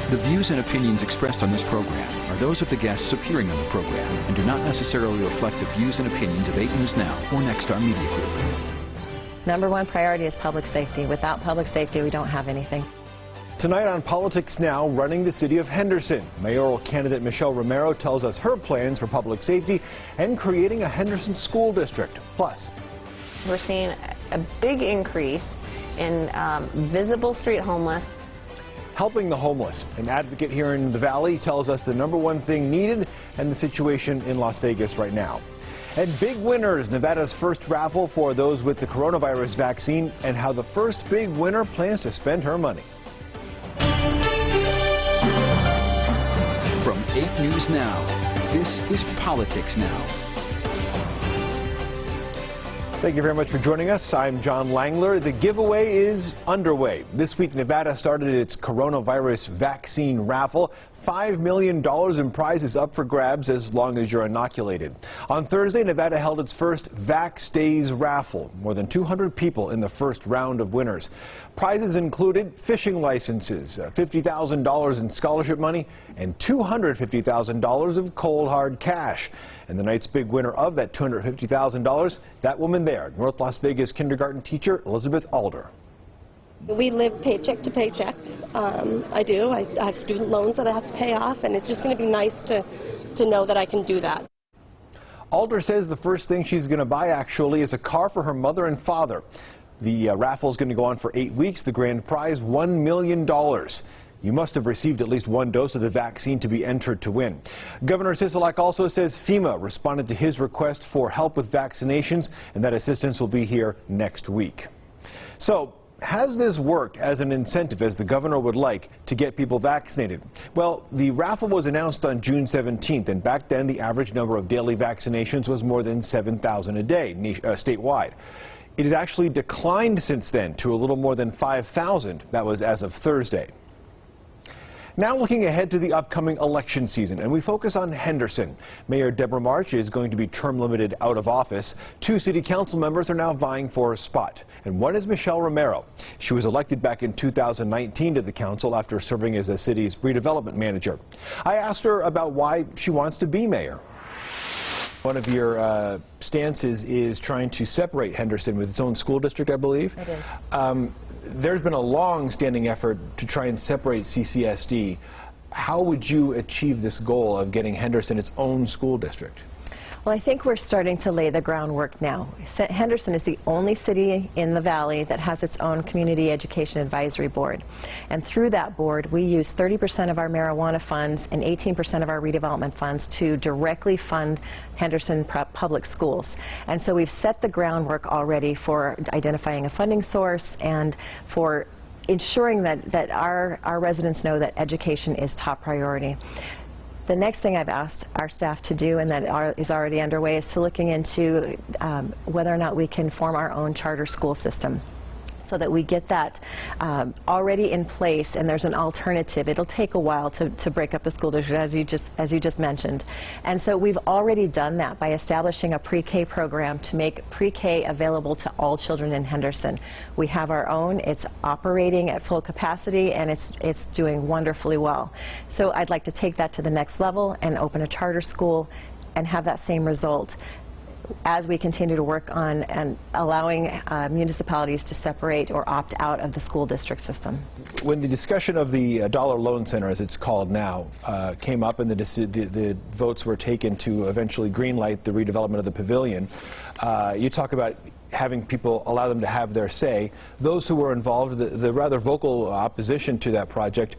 The views and opinions expressed on this program are those of the guests appearing on the program and do not necessarily reflect the views and opinions of 8 News Now or Nexstar Media Group. Number one priority is public safety. Without public safety, we don't have anything. Tonight on Politics Now, running the city of Henderson, mayoral candidate Michelle Romero tells us her plans for public safety and creating a Henderson school district. Plus, we're seeing a big increase in visible street homeless. Helping the homeless. An advocate here in the Valley tells us the #1 thing needed and the situation in Las Vegas right now. And big winners, Nevada's first raffle for those with the coronavirus vaccine, and how the first big winner plans to spend her money. From 8 News Now, this is Politics Now. Thank you very much for joining us. I'm John Langler. The giveaway is underway. This week, Nevada started its coronavirus vaccine raffle. $5 million in prizes up for grabs as long as you're inoculated. On Thursday, Nevada held its first Vax Days raffle. More than 200 people in the first round of winners. Prizes included fishing licenses, $50,000 in scholarship money, and $250,000 of cold hard cash. And the night's big winner of that $250,000, that woman there, North Las Vegas kindergarten teacher Elizabeth ALLDER. We live paycheck to paycheck. I do. I have student loans that I have to pay off, and it's just going to be nice to know that I can do that. ALLDER says the first thing she's going to buy actually is a car for her mother and father. The raffle is going to go on for 8 weeks. The grand prize, $1 million. You must have received at least 1 dose of the vaccine to be entered to win. Governor Sisolak also says FEMA responded to his request for help with vaccinations, and that assistance will be here next week. So, has this worked as an incentive, as the governor would like, to get people vaccinated? Well, the raffle was announced on June 17th, and back then the average number of daily vaccinations was more than 7,000 a day statewide. It has actually declined since then to a little more than 5,000. That was as of Thursday. Now looking ahead to the upcoming election season, and we focus on Henderson. Mayor Deborah March is going to be term limited out of office. 2 city council members are now vying for a spot, and one is Michelle Romero. She was elected back in 2019 to the council after serving as the city's redevelopment manager. I asked her about why she wants to be mayor. One of your stances is trying to separate Henderson with its own school district, I believe. It is. There's been a long-standing effort to try and separate CCSD. How would you achieve this goal of getting Henderson its own school district? Well, I think we're starting to lay the groundwork now. Henderson is the only city in the Valley that has its own Community Education Advisory Board. And through that board, we use 30% of our marijuana funds and 18% of our redevelopment funds to directly fund Henderson public schools. And so we've set the groundwork already for identifying a funding source and for ensuring that our residents know that education is top priority. The next thing I've asked our staff to do, and that is already underway, is to looking into whether or not we can form our own charter school system, so that we get that already in place, and there's an alternative. It'll take a while to break up the school district, as you just mentioned. And so we've already done that by establishing a pre-K program to make pre-K available to all children in Henderson. We have our own. It's operating at full capacity, and it's doing wonderfully well. So I'd like to take that to the next level and open a charter school and have that same result as we continue to work on and allowing municipalities to separate or opt out of the school district system. When the discussion of the Dollar Loan Center, as it's called now, came up and the votes were taken to eventually greenlight the redevelopment of the pavilion, you talk about having people, allow them to have their say. Those who were involved, the rather vocal opposition to that project,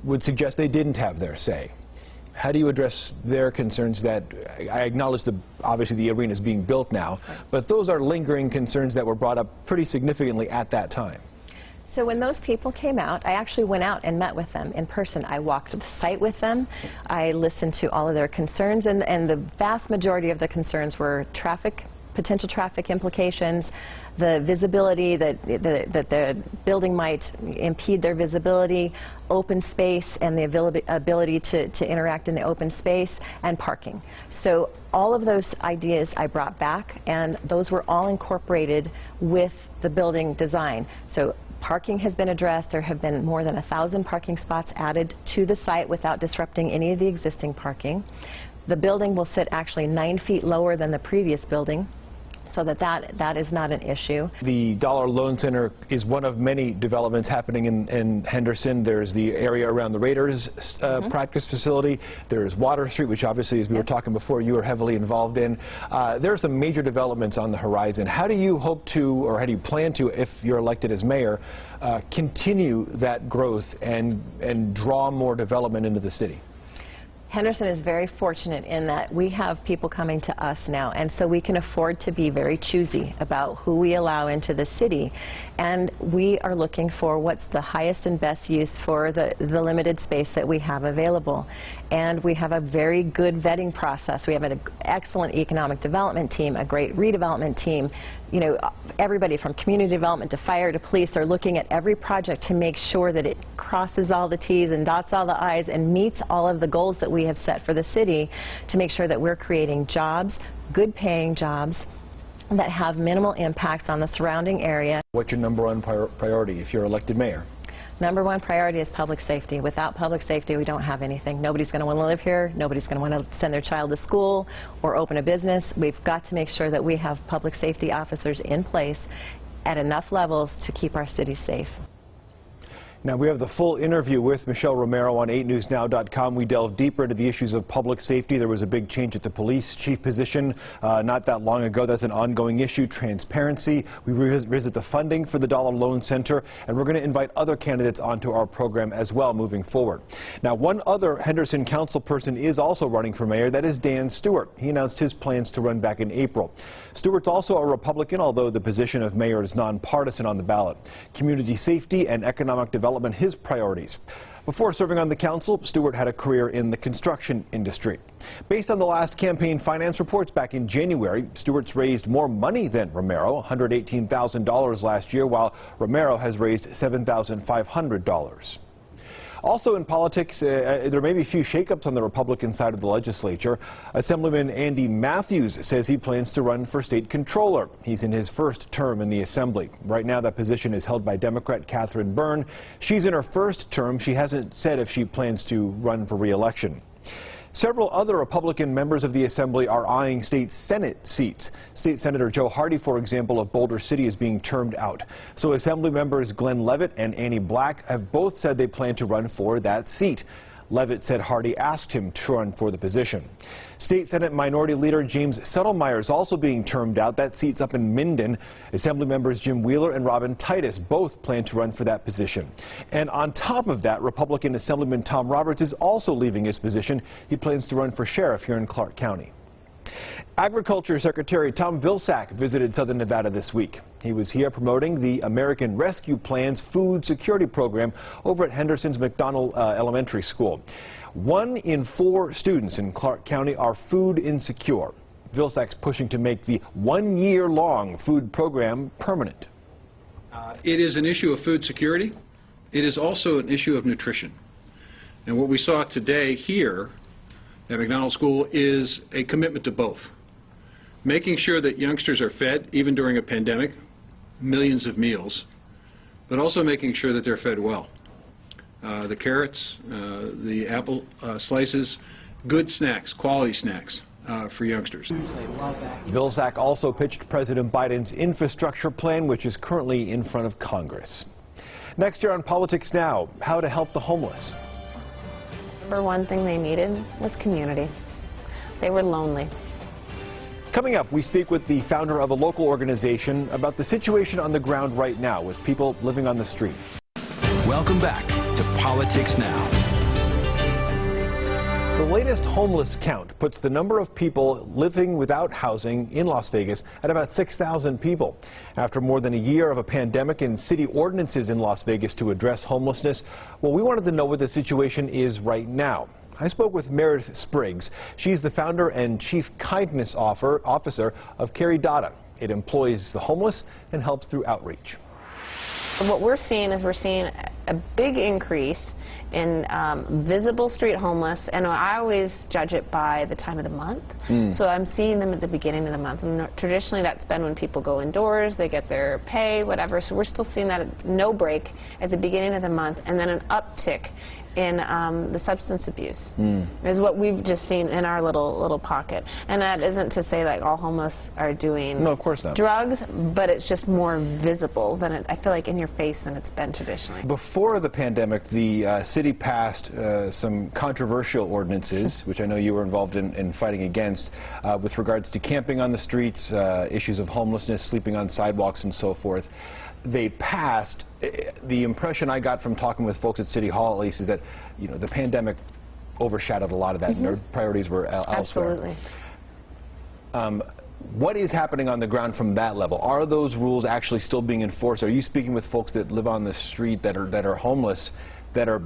would suggest they didn't have their say. How do you address their concerns that, I acknowledge obviously the arena is being built now, but those are lingering concerns that were brought up pretty significantly at that time? So when those people came out, I actually went out and met with them in person. I walked the site with them. I listened to all of their concerns, and the vast majority of the concerns were potential traffic implications, the visibility, that the building might impede their visibility, open space and the ability to interact in the open space, and parking. So all of those ideas I brought back, and those were all incorporated with the building design. So Parking has been addressed. There have been more than 1,000 parking spots added to the site without disrupting any of the existing parking. The building will sit actually 9 feet lower than the previous building, so that is not an issue. The Dollar Loan Center is one of many developments happening in Henderson. There's the area around the Raiders practice facility. There's Water Street, which obviously, as we were talking before, you are heavily involved in. There are some major developments on the horizon. How do you hope to, or how do you plan to, if you're elected as mayor, continue that growth and draw more development into the city? Henderson is very fortunate in that we have people coming to us now, and so we can afford to be very choosy about who we allow into the city. And we are looking for what's the highest and best use for the limited space that we have available. And we have a very good vetting process. We have an excellent economic development team, a great redevelopment team. You know, everybody from community development to fire to police are looking at every project to make sure that it crosses all the T's and dots all the I's and meets all of the goals that we have set for the city to make sure that we're creating jobs, good paying jobs, that have minimal impacts on the surrounding area. What's your number one priority if you're elected mayor? Number one priority is public safety. Without public safety, we don't have anything. Nobody's going to want to live here. Nobody's going to want to send their child to school or open a business. We've got to make sure that we have public safety officers in place at enough levels to keep our city safe. Now, we have the full interview with Michelle Romero on 8newsnow.com. We delve deeper into the issues of public safety. There was a big change at the police chief position not that long ago. That's an ongoing issue. Transparency. We revisit the funding for the Dollar Loan Center, and we're going to invite other candidates onto our program as well moving forward. Now, one other Henderson council person is also running for mayor. That is Dan Stewart. He announced his plans to run back in April. Stewart's also a Republican, although the position of mayor is nonpartisan on the ballot. Community safety and economic development, his priorities. Before serving on the council, Stewart had a career in the construction industry. Based on the last campaign finance reports back in January, Stewart's raised more money than Romero, $118,000 last year, while Romero has raised $7,500. Also in politics, there may be a few shakeups on the Republican side of the legislature. Assemblyman Andy Matthews says he plans to run for state controller. He's in his first term in the Assembly. Right now, that position is held by Democrat Catherine Byrne. She's in her first term. She hasn't said if she plans to run for re-election. Several other Republican members of the Assembly are eyeing state Senate seats. State Senator Joe Hardy, for example, of Boulder City, is being termed out. So Assembly members Glenn Levitt and Annie Black have both said they plan to run for that seat. Levitt said Hardy asked him to run for the position. State Senate Minority Leader James Settelmeyer is also being termed out. That seat's up in Minden. Assembly members Jim Wheeler and Robin Titus both plan to run for that position. And on top of that, Republican Assemblyman Tom Roberts is also leaving his position. He plans to run for sheriff here in Clark County. Agriculture Secretary Tom Vilsack visited Southern Nevada this week. He was here promoting the American Rescue Plan's food security program over at Henderson's McDonald Elementary School. 1 in 4 students in Clark County are food insecure. Vilsack's pushing to make the 1-year-long food program permanent. It is an issue of food security. It is also an issue of nutrition. And what we saw today here at McDonald School is a commitment to both. Making sure that youngsters are fed, even during a pandemic, millions of meals, but also making sure that they're fed well. The carrots, the apple slices, good snacks, quality snacks for youngsters. Vilsack also pitched President Biden's infrastructure plan, which is currently in front of Congress. Next year on Politics Now, how to help the homeless. Number one thing they needed was community. They were lonely. Coming up, we speak with the founder of a local organization about the situation on the ground right now with people living on the street. Welcome back to Politics Now. The latest homeless count puts the number of people living without housing in Las Vegas at about 6,000 people. After more than a year of a pandemic and city ordinances in Las Vegas to address homelessness, well, we wanted to know what the situation is right now. I spoke with Meredith Spriggs. She's the founder and chief kindness officer of Carrie Dada. It employs the homeless and helps through outreach. What we're seeing is a big increase in visible street homeless, and I always judge it by the time of the month. So I'm seeing them at the beginning of the month, and traditionally that's been when people go indoors, they get their pay, whatever. So we're still seeing that at no break at the beginning of the month, and then an uptick in the substance abuse is what we've just seen in our little pocket. And that isn't to say like all homeless are doing no, of course not. drugs, but it's just more visible than I feel like in your face than it's been traditionally. Before the pandemic, the city passed some controversial ordinances, which I know you were involved in fighting against, with regards to camping on the streets, issues of homelessness, sleeping on sidewalks, and so forth. They passed. The impression I got from talking with folks at City Hall, at least, is that the pandemic overshadowed a lot of that, and their priorities were elsewhere. Absolutely. What is happening on the ground from that level? Are those rules actually still being enforced? Are you speaking with folks that live on the street that are homeless, that are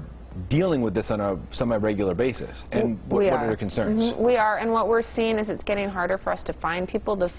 dealing with this on a semi-regular basis? And what are their concerns? We are, and what we're seeing is it's getting harder for us to find people. The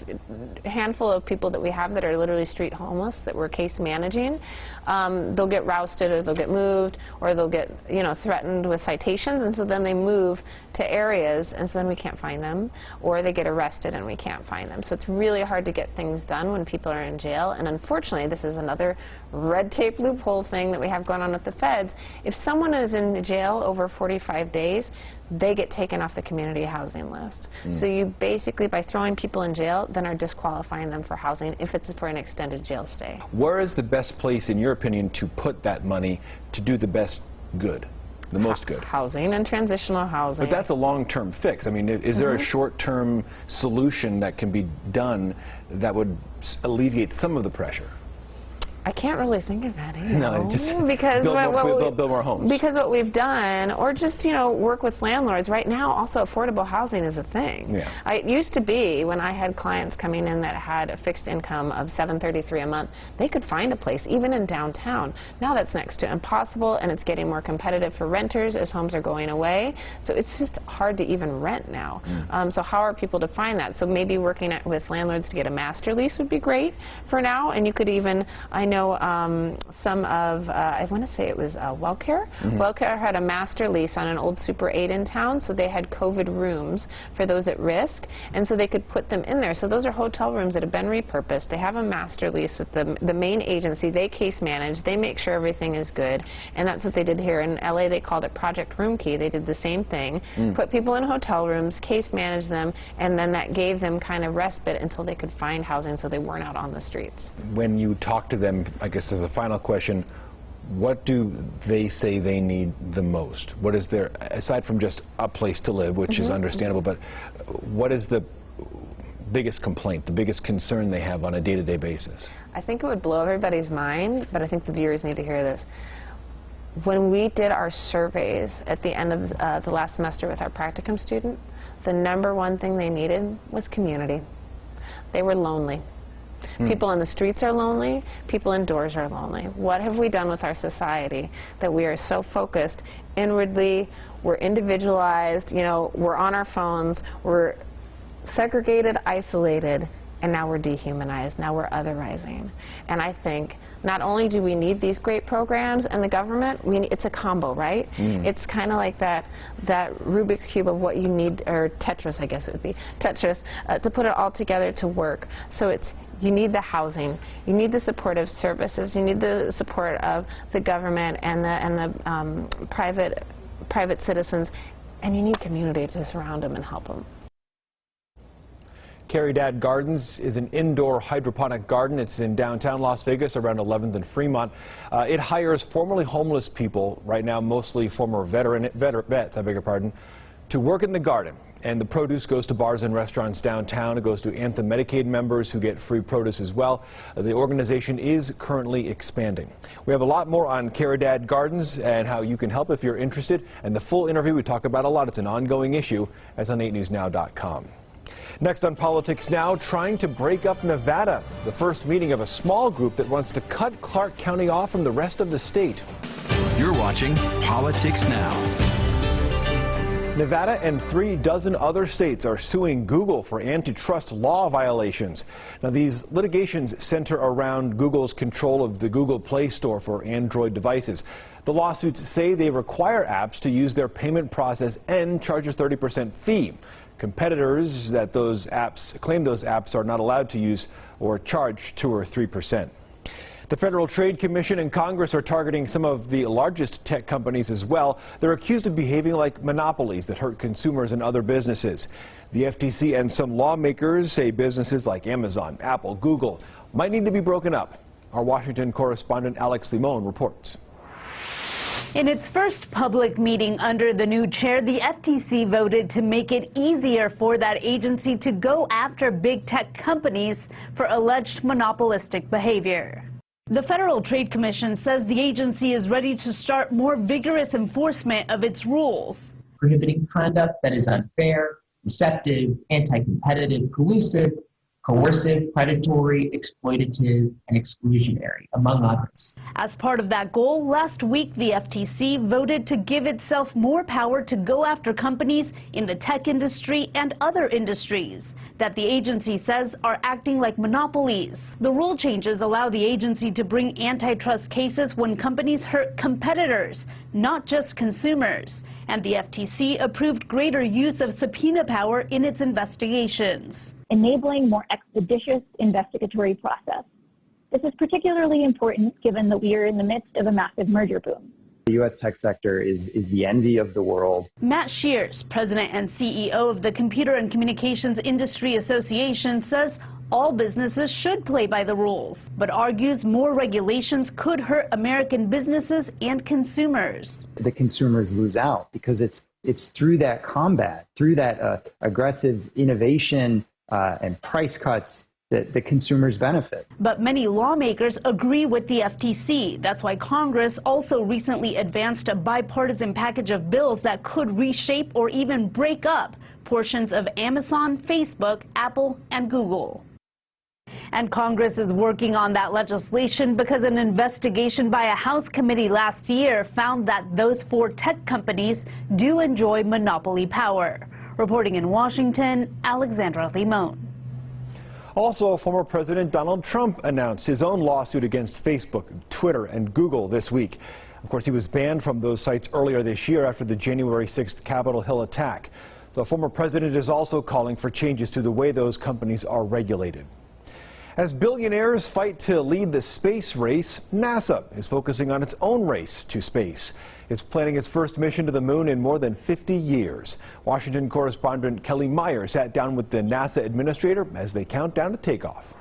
handful of people that we have that are literally street homeless that we're case managing, they'll get rousted, or they'll get moved, or they'll get threatened with citations, and so then they move to areas, and so then we can't find them, or they get arrested and we can't find them. So it's really hard to get things done when people are in jail, and unfortunately this is another red tape loophole thing that we have going on with the feds. If someone is in jail over 45 days, they get taken off the community housing list. So you basically, by throwing people in jail, then are disqualifying them for housing if it's for an extended jail stay. Where is the best place, in your opinion, to put that money to do the best good, the most good? Housing and transitional housing. But that's a long-term fix. I mean, is there a short-term solution that can be done that would alleviate some of the pressure? I can't really think of any. No, just because build more homes. Because what we've done, or just work with landlords. Right now, also affordable housing is a thing. Yeah. It used to be when I had clients coming in that had a fixed income of $733 a month, they could find a place even in downtown. Now that's next to impossible, and it's getting more competitive for renters as homes are going away. So it's just hard to even rent now. So how are people to find that? So maybe working with landlords to get a master lease would be great for now, and you could even, I know some of, I want to say it was WellCare. WellCare had a master lease on an old Super 8 in town, so they had COVID rooms for those at risk, and so they could put them in there. So those are hotel rooms that have been repurposed. They have a master lease with the main agency. They case manage. They make sure everything is good, and that's what they did here. In LA, they called it Project Room Key. They did the same thing. Put people in hotel rooms, case manage them, and then that gave them kind of respite until they could find housing so they weren't out on the streets. When you talk to them, I guess as a final question, what do they say they need the most? What is their, aside from just a place to live, which is understandable, but what is the biggest complaint, the biggest concern they have on a day-to-day basis? I think it would blow everybody's mind, but I think the viewers need to hear this. When we did our surveys at the end of the last semester with our practicum student, the #1 thing they needed was community. They were lonely. People on the streets are lonely. People indoors are lonely. What have we done with our society that we are so focused inwardly, we're individualized, we're on our phones, we're segregated, isolated, and now we're dehumanized, now we're otherizing. And I think not only do we need these great programs and the government, it's a combo, right? It's kind of like that Rubik's Cube of what you need, or Tetris, I guess it would be, Tetris, to put it all together to work. So you need the housing, you need the supportive services, you need the support of the government and the private citizens, and you need community to surround them and help them. Caridad Gardens is an indoor hydroponic garden. It's in downtown Las Vegas, around 11th and Fremont. It hires formerly homeless people, right now mostly former vets, I beg your pardon, to work in the garden. And the produce goes to bars and restaurants downtown. It goes to Anthem Medicaid members who get free produce as well. The organization is currently expanding. We have a lot more on Caridad Gardens and how you can help if you're interested. And the full interview we talk about a lot. It's an ongoing issue, as on 8newsnow.com. Next on Politics Now, trying to break up Nevada. The first meeting of a small group that wants to cut Clark County off from the rest of the state. You're watching Politics Now. Nevada and 36 other states are suing Google for antitrust law violations. Now, these litigations center around Google's control of the Google Play Store for Android devices. The lawsuits say they require apps to use their payment process and charge a 30% fee. Competitors that claim those apps are not allowed to use or charge 2 or 3%. The Federal Trade Commission and Congress are targeting some of the largest tech companies as well. They're accused of behaving like monopolies that hurt consumers and other businesses. The FTC and some lawmakers say businesses like Amazon, Apple, Google might need to be broken up. Our Washington correspondent Alex Limon reports. In its first public meeting under the new chair, the FTC voted to make it easier for that agency to go after big tech companies for alleged monopolistic behavior. The Federal Trade Commission says the agency is ready to start more vigorous enforcement of its rules. Prohibiting conduct that is unfair, deceptive, anti-competitive, collusive, coercive, predatory, exploitative, and exclusionary, among others. As part of that goal, last week the FTC voted to give itself more power to go after companies in the tech industry and other industries that the agency says are acting like monopolies. The rule changes allow the agency to bring antitrust cases when companies hurt competitors, not just consumers. And the FTC approved greater use of subpoena power in its investigations, enabling more expeditious investigatory process. This is particularly important given that we are in the midst of a massive merger boom. The U.S. tech sector is the envy of the world. Matt Shears, president and CEO of the Computer and Communications Industry Association, says all businesses should play by the rules, but argues more regulations could hurt American businesses and consumers. The consumers lose out because it's through that combat, through that aggressive innovation and price cuts that the consumers benefit. But many lawmakers agree with the FTC. That's why Congress also recently advanced a bipartisan package of bills that could reshape or even break up portions of Amazon, Facebook, Apple, and Google. And Congress is working on that legislation because an investigation by a House committee last year found that those 4 tech companies do enjoy monopoly power. Reporting in Washington, Alexandra Limon. Also, former President Donald Trump announced his own lawsuit against Facebook, Twitter, and Google this week. Of course, he was banned from those sites earlier this year after the January 6th Capitol Hill attack. The former president is also calling for changes to the way those companies are regulated. As billionaires fight to lead the space race, NASA is focusing on its own race to space. It's planning its first mission to the moon in more than 50 years. Washington correspondent Kelly Meyer sat down with the NASA administrator as they count down to takeoff.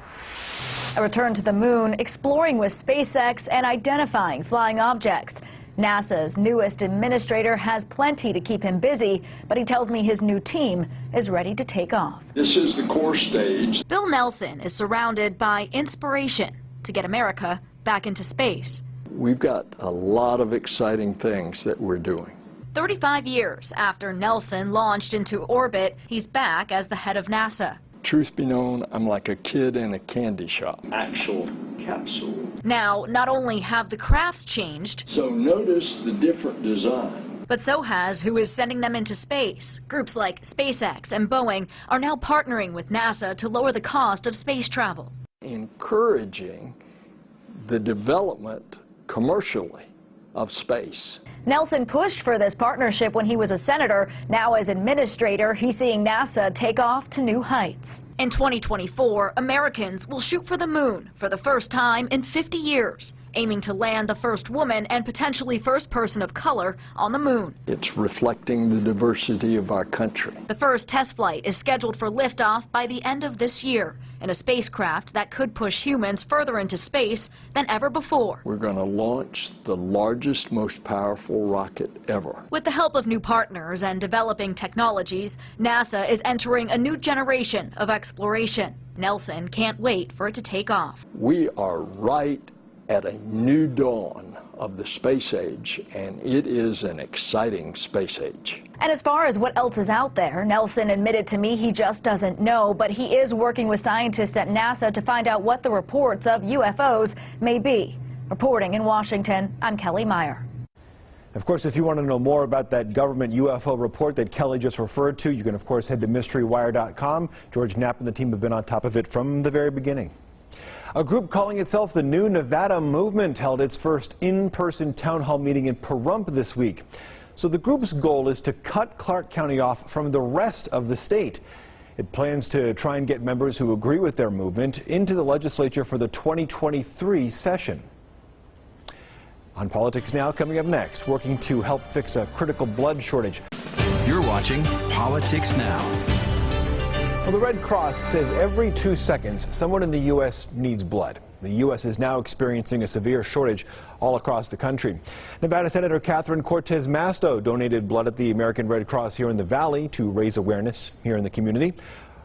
A return to the moon, exploring with SpaceX, and identifying flying objects. NASA's newest administrator has plenty to keep him busy, but he tells me his new team is ready to take off. This is the core stage. Bill Nelson is surrounded by inspiration to get America back into space. We've got a lot of exciting things that we're doing. 35 years after Nelson launched into orbit, he's back as the head of NASA. Truth be known, I'm like a kid in a candy shop. Actual capsule. Now, not only have the crafts changed, so notice the different design, but so has who is sending them into space. Groups like SpaceX and Boeing are now partnering with NASA to lower the cost of space travel. Encouraging the development commercially of space. Nelson pushed for this partnership when he was a senator. Now as administrator, he's seeing NASA take off to new heights. In 2024, Americans will shoot for the moon for the first time in 50 years, aiming to land the first woman and potentially first person of color on the moon. It's reflecting the diversity of our country. The first test flight is scheduled for liftoff by the end of this year in a spacecraft that could push humans further into space than ever before. We're going to launch the largest, most powerful rocket ever. With the help of new partners and developing technologies, NASA is entering a new generation of exploration. Nelson can't wait for it to take off. We are right at a new dawn of the space age, and it is an exciting space age. And as far as what else is out there, Nelson admitted to me he just doesn't know, but he is working with scientists at NASA to find out what the reports of UFOs may be. Reporting in Washington, I'm Kelly Meyer. Of course, if you want to know more about that government UFO report that Kelly just referred to, you can, of course, head to MysteryWire.com. George Knapp and the team have been on top of it from the very beginning. A group calling itself the New Nevada Movement held its first in-person town hall meeting in Pahrump this week. So the group's goal is to cut Clark County off from the rest of the state. It plans to try and get members who agree with their movement into the legislature for the 2023 session. On Politics Now, coming up next, working to help fix a critical blood shortage. You're watching Politics Now. Well, the Red Cross says every 2 seconds, someone in the U.S. needs blood. The U.S. is now experiencing a severe shortage all across the country. Nevada Senator Cortez MASTO donated blood at the American Red Cross here in the Valley to raise awareness here in the community.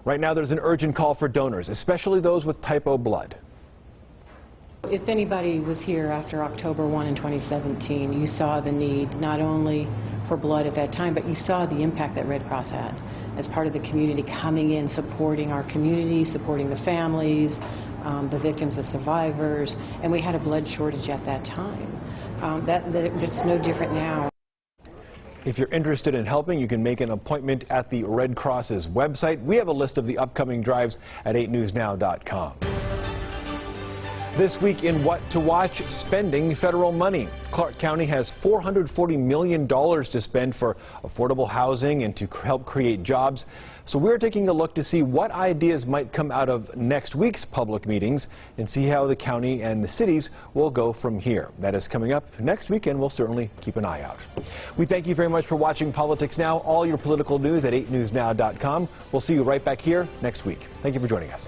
Right now, there's an urgent call for donors, especially those with type O blood. If anybody was here after October 1 in 2017, you saw the need not only for blood at that time, but you saw the impact that Red Cross had as part of the community coming in, supporting our community, supporting the families, the victims, the survivors, and we had a blood shortage at that time. That's no different now. If you're interested in helping, you can make an appointment at the Red Cross's website. We have a list of the upcoming drives at 8newsnow.com. This week in What to Watch, spending federal money. Clark County has $440 million to spend for affordable housing and to help create jobs. So we're taking a look to see what ideas might come out of next week's public meetings and see how the county and the cities will go from here. That is coming up next week, and we'll certainly keep an eye out. We thank you very much for watching Politics Now. All your political news at 8newsnow.com. We'll see you right back here next week. Thank you for joining us.